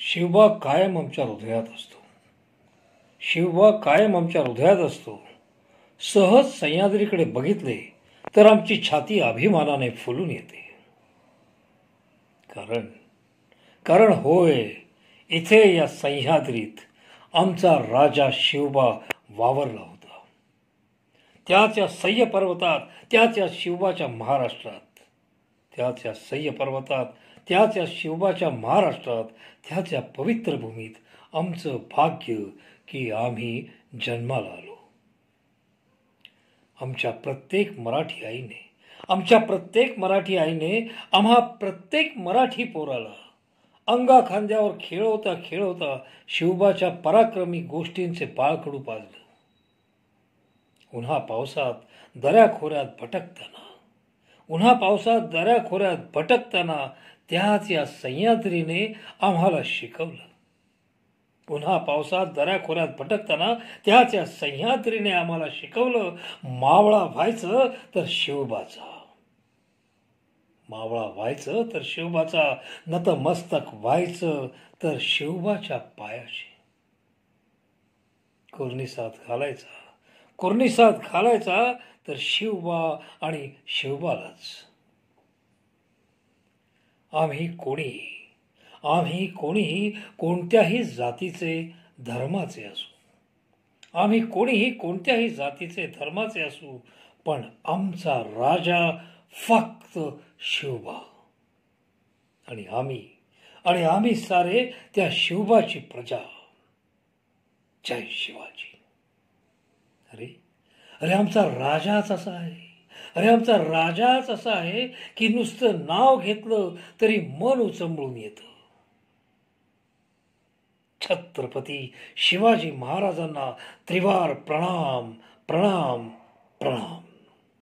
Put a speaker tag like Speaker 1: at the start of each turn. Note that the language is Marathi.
Speaker 1: शिवबा कायम आमच्या हृदयात असतो. शिवबा कायम आमच्या हृदयात असतो. सहज सह्याद्रीकडे बघितले तर आमची छाती अभिमानाने फुलून येते. कारण होय, इथे या सह्याद्रीत आमचा राजा शिवबा वावरला होता. त्याच या सह्य पर्वतात, त्याच या शिवबाच्या महाराष्ट्रात, त्याच या सह्य पर्वतात, त्याच या शिवबाच्या महाराष्ट्रात, त्याच या पवित्र भूमीत आमचं भाग्य की आम्ही जन्माला आलो. आमच्या प्रत्येक मराठी आईने आम्हा प्रत्येक मराठी पोराला अंगा खांद्यावर खेळवता खेळवता शिवबाच्या पराक्रमी गोष्टींचे बाळकडू पाजलं. उन्हा पावसात दऱ्याखोऱ्यात भटकताना त्याच या सह्याद्रीने आम्हाला शिकवलं. पुन्हा पावसात दऱ्याखोऱ्यात भटकताना त्याच या सह्याद्रीने आम्हाला शिकवलं, मावळा व्हायचं तर शिवबाचा, नतमस्तक व्हायचं तर शिवबाच्या पायाशी. कुर्निसात घालायचा तर शिवबा आणि शिवबालाच. आम्ही कोणीही कोणत्याही जातीचे धर्माचे असू, पण आमचा राजा फक्त शिवबा. आणि आम्ही सारे त्या शिवबाची प्रजा. जय शिवाजी. अरे आमचा राजाच असा आहे की नुसतं नाव घेतलं तरी मन उचंबळून येतं. छत्रपती शिवाजी महाराजांना त्रिवार प्रणाम प्रणाम प्रणाम.